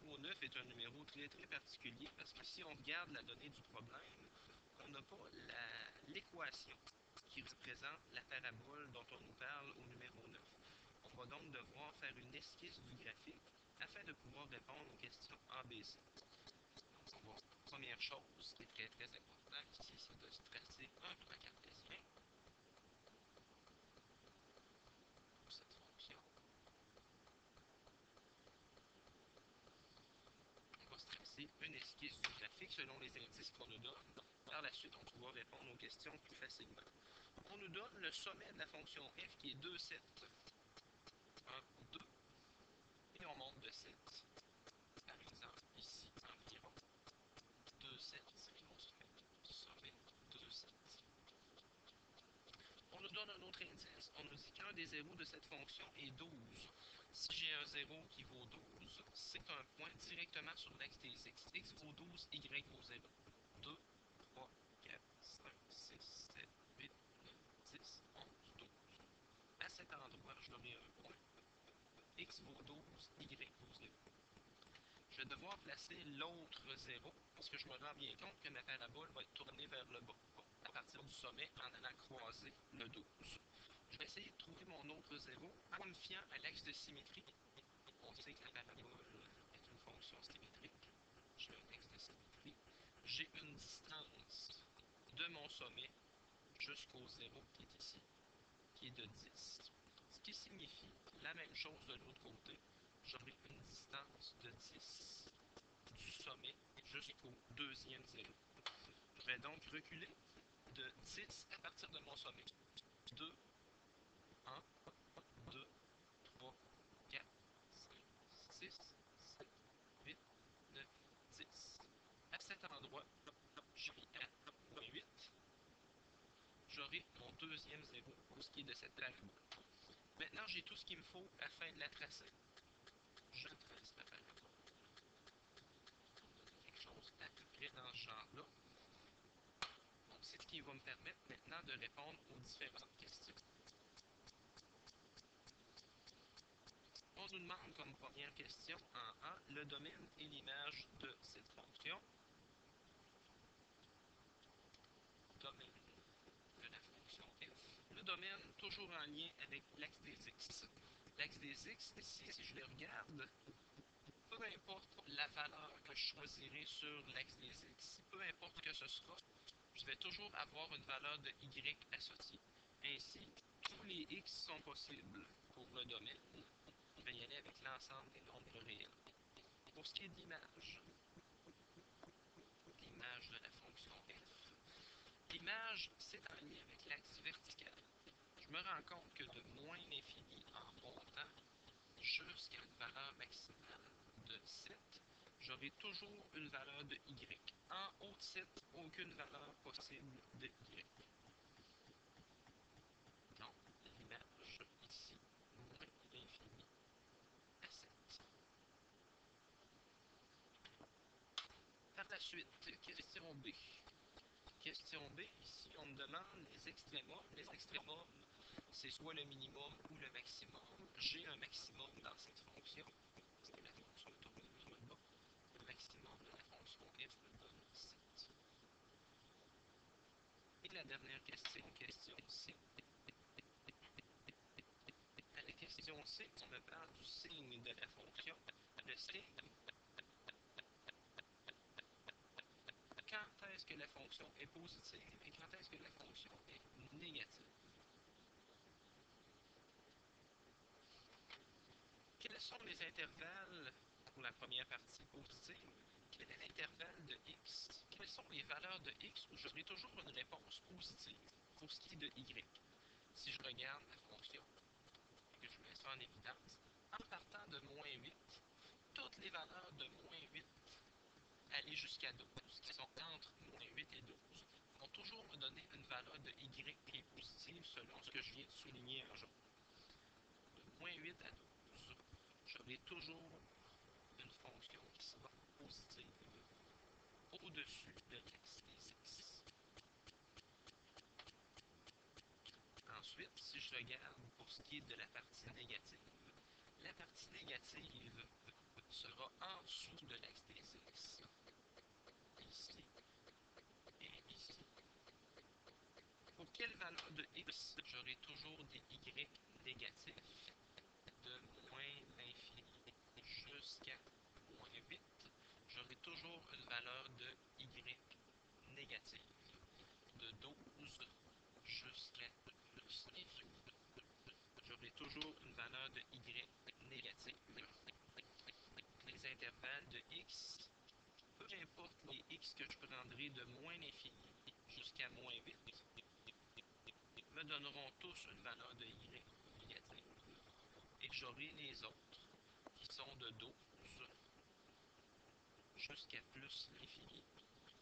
numéro 9 est un numéro très particulier parce que si on regarde la donnée du problème, on n'a pas l'équation qui représente la parabole dont on nous parle au numéro 9. On va donc devoir faire une esquisse du graphique afin de pouvoir répondre aux questions ABC. Donc, on va, première chose qui est très importante ici, c'est de se tracer un plan cartésien pour cette fonction. On va se tracer une esquisse du graphique selon les indices qu'on nous donne. Par la suite, on pourra répondre aux questions plus facilement. On nous donne le sommet de la fonction f qui est 2, 7, 1, 2, et on monte de 7. Par exemple, ici, environ 2, 7, et on se fait sommet 2, 7. On nous donne un autre indice. On nous dit qu'un des zéros de cette fonction est 12. Si j'ai un 0 qui vaut 12, c'est un point directement sur l'axe des x. X vaut 12, y vaut 0. 2, 3, 4, 5, 6, 7, 8, 9, 10, 11, 12. À cet endroit, j'aurai un point. X vaut 12, y vaut 0. Je vais devoir placer l'autre 0 parce que je me rends bien compte que ma parabole va être tournée vers le bas à partir du sommet en allant croiser le 12. Je vais essayer de trouver mon autre 0 en me fiant à l'axe de symétrie. On sait que la parabole est une fonction symétrique. J'ai un axe de symétrie. J'ai une distance de mon sommet jusqu'au 0 qui est ici, qui est de 10. Ce qui signifie la même chose de l'autre côté. J'aurai une distance de 10 du sommet jusqu'au deuxième 0. Je vais donc reculer de 10 à partir de mon sommet. 2, 1, 2, 3, 4, 5, 6, 7, 8, 9, 10. À cet endroit, je suis à 8. J'aurai mon deuxième 0 pour ce qui est de cette parabole. Maintenant, j'ai tout ce qu'il me faut afin de la tracer. Je trace ma parabole. Quelque chose à peu près dans ce genre-là. Donc, c'est ce qui va me permettre maintenant de répondre aux différentes questions. On nous demande comme première question en A le domaine et l'image de cette fonction. Domaine de la fonction f. Le domaine, toujours en lien avec l'axe des x. L'axe des x, ici, si je les regarde, peu importe la valeur que je choisirai sur l'axe des x, peu importe que ce sera, je vais toujours avoir une valeur de y associée. Ainsi, tous les x sont possibles pour le domaine. Je vais y aller avec l'ensemble des nombres réels. Pour ce qui est de l'image de la fonction f, l'image, c'est en lien avec l'axe vertical. Je me rends compte que de moins l'infini en montant jusqu'à une valeur maximale de 7, j'aurai toujours une valeur de y. En haut de 7, aucune valeur possible de y. Donc, l'image ici, moins l'infini à 7. Par la suite, question B. Question B, ici, on me demande les extrémums. Les extrémums, c'est soit le minimum ou le maximum. J'ai un maximum dans cette fonction. C'est la fonction tournée vers le bas. Le maximum de la fonction f me donne 7. Et la dernière question, question C. À la question C, on me parle du signe de la fonction. Le signe, quand est-ce que la fonction est positive et quand est-ce que la fonction est négative. Quels sont les intervalles pour la première partie positive? Quel est l'intervalle de x? Quelles sont les valeurs de x où j'aurai toujours une réponse positive pour ce qui est de y? Si je regarde la fonction et que je mets ça en évidence, en partant de moins 8, toutes les valeurs de moins 8 aller jusqu'à 12, qui sont entre moins 8 et 12, vont toujours me donner une valeur de y qui est positive selon ce que je viens de souligner en jaune. De moins 8 à 12, j'aurai toujours une fonction qui sera positive au-dessus de l'axe des x. Ensuite, si je regarde pour ce qui est de la partie négative sera en dessous de l'axe des x. Ici et ici. Pour quelle valeur de x j'aurai toujours des y négatifs de moins l'infini jusqu'à moins 8? J'aurai toujours une valeur de y négative de 12 jusqu'à plus l'infini. J'aurai toujours une valeur de y négative. Les intervalles de x, peu importe les x que je prendrai de moins l'infini jusqu'à moins 8, me donneront tous une valeur de y négative. Et j'aurai les autres qui sont de 12 jusqu'à plus l'infini.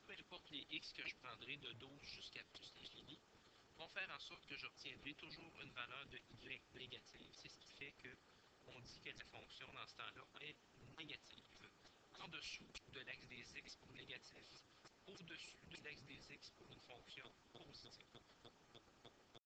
Peu importe les x que je prendrai de 12 jusqu'à plus l'infini, vont faire en sorte que j'obtiendrai toujours une valeur de y négative. C'est ce qui fait qu'on dit que la fonction dans ce temps-là est négative. En dessous de l'axe des x pour négatif, au-dessus de l'axe des x pour